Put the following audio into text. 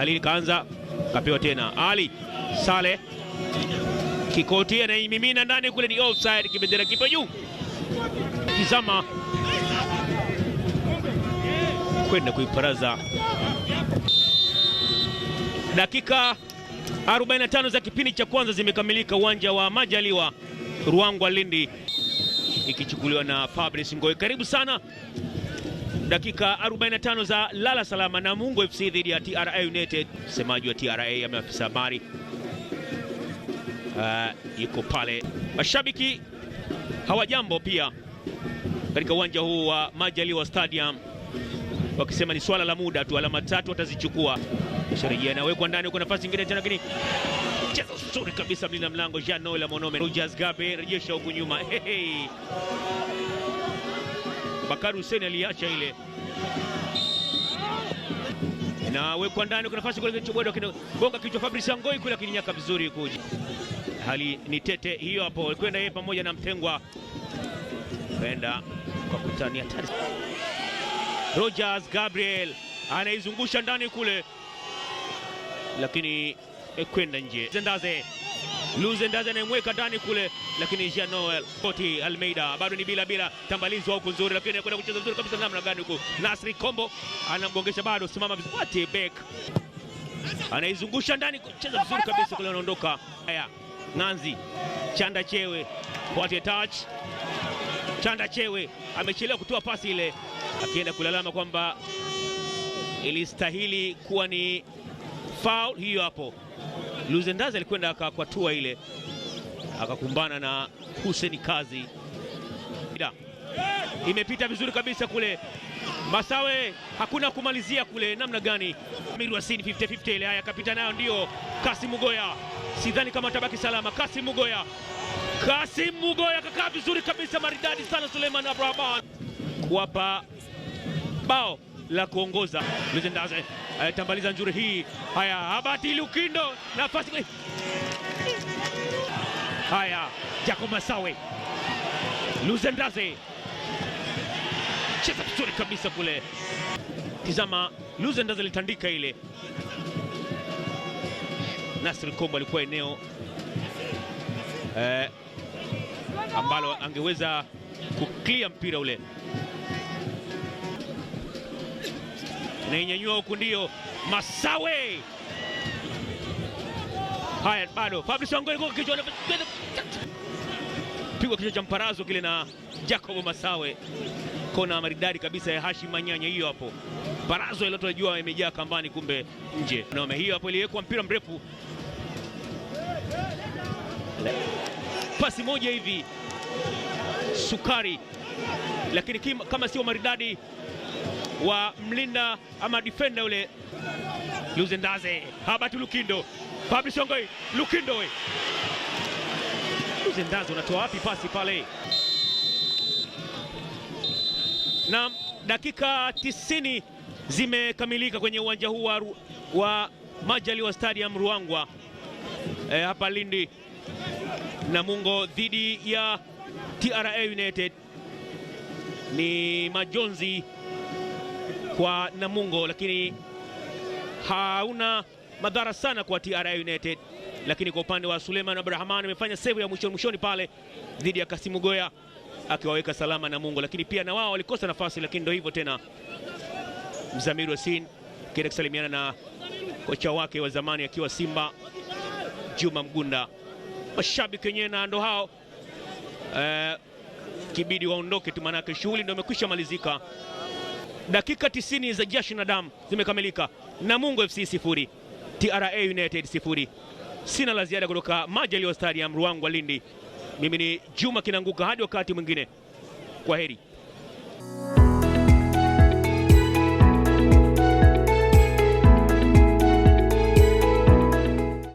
Ali kaanza, kapewa tena Ali Saleh, Kikoti anaimimina ndani kule, ni offside, kibendera kipo juu. Tizama kwenda kuiparaza. Dakika 45 za kipindi cha kwanza zimekamilika uwanja wa Majaliwa Ruangwa Lindi, ikichukuliwa na Fabrice Ngoe. Karibu sana. Dakika 45 za lala salama Namungo FC dhidi ya TRA United. Msemaji wa TRA ameafisa habari yuko pale. Mashabiki hawajambo pia katika uwanja huu wa Majaliwa Stadium, wakisema ni swala la muda tu, alama 3 watazichukua. Sharejea anawekwa ndani kwa nafasi nyingine tena, lakini chezo nzuri kabisa mlinda mlango Jean Noel Monome. Rogers Gabe rejesha huku nyuma. Bakari Hussein aliacha ile, na wekwa ndani kwa nafasi kule, kichobwedo gonga kichwa Fabrice Ngoi kule, akinyaka vizuri kuji. Hali ni tete hiyo hapo, kwenda yeye pamoja na Mtengwa kwenda kwa kutania tari. Rogers Gabriel anaizungusha ndani kule, lakini kwenda nje. Luzendaze anamweka ndani kule, lakini Jean Noel Koti Almeida bado ni bila tambalizwa huko nzuri, lakini anakwenda kucheza vizuri kabisa. Namna gani huko Nasri Kombo anamgongesha, bado simama vizuri. Back anaizungusha ndani, kucheza vizuri kabisa kule, anaondoka. Haya, Nanzi Chanda Chewe, what a touch. Chanda Chewe amechelewa kutoa pasi ile, akienda kulalama kwamba ilistahili kuwa ni foul hiyo hapo. Luzendaze alikwenda akakwatua ile, akakumbana na Hussein Kazi. Imepita vizuri kabisa kule, Masawe hakuna kumalizia kule. Namna gani Amiru Wasini 50-50 ile, haya kapita nayo, ndio Kasim Mugoya. Sidhani kama tabaki salama. Kasim Mugoya kakaa vizuri kabisa, maridadi sana Suleiman Abraham kuwapa bao la kuongoza. Luzendaze tambaliza nzuri hii. Haya, Habati Lukindo nafasi. Haya, Jacob Masawe, Luzendaze cheza vizuri kabisa kule. Tizama, Luzendaze litandika ile. Nasri Kombo alikuwa eneo ambalo angeweza kuklia mpira ule, na inyanyua huku, ndio Masawe. Haya, bado Fabrice Ngoi kwa kichwa, pigwa kichwa cha mparazo kile na Jacob Masawe. Kona maridadi kabisa ya Hashim Manyanya hiyo hapo. Parazo ile tunajua imejaa kambani, kumbe nje. Na hiyo hapo iliwekwa mpira mrefu, pasi moja hivi sukari, lakini kama sio maridadi wa mlinda ama defender ule Luzendaze. Habati Lukindo, Fabrice Ngoi, Lukindo we. Luzendaze unatoa wapi pasi pale? Na dakika 90 zimekamilika kwenye uwanja huu wa Majaliwa Stadium Ruangwa hapa Lindi. Namungo dhidi ya TRA United. Ni majonzi kwa Namungo, lakini hauna madhara sana kwa TRA United. Lakini kwa upande wa Suleiman Abrahamani amefanya save ya mwishoni pale dhidi ya Kasimu Goya, akiwaweka salama Namungo, lakini pia na wao walikosa nafasi. Lakini ndio hivyo tena, Mzamiru Yasin kienda kusalimiana na kocha wake wa zamani akiwa Simba Juma Mgunda. Mashabiki wenyewe na ndo hao kibidi waondoke tu, manake shughuli ndio imekwisha malizika. Dakika 90 za jasho na damu zimekamilika. Namungo FC 0, TRA United 0. Sina la ziada kutoka Majaliwa Stadium Ruangwa Lindi. Mimi ni Juma Kinanguka, hadi wakati mwingine, kwa heri.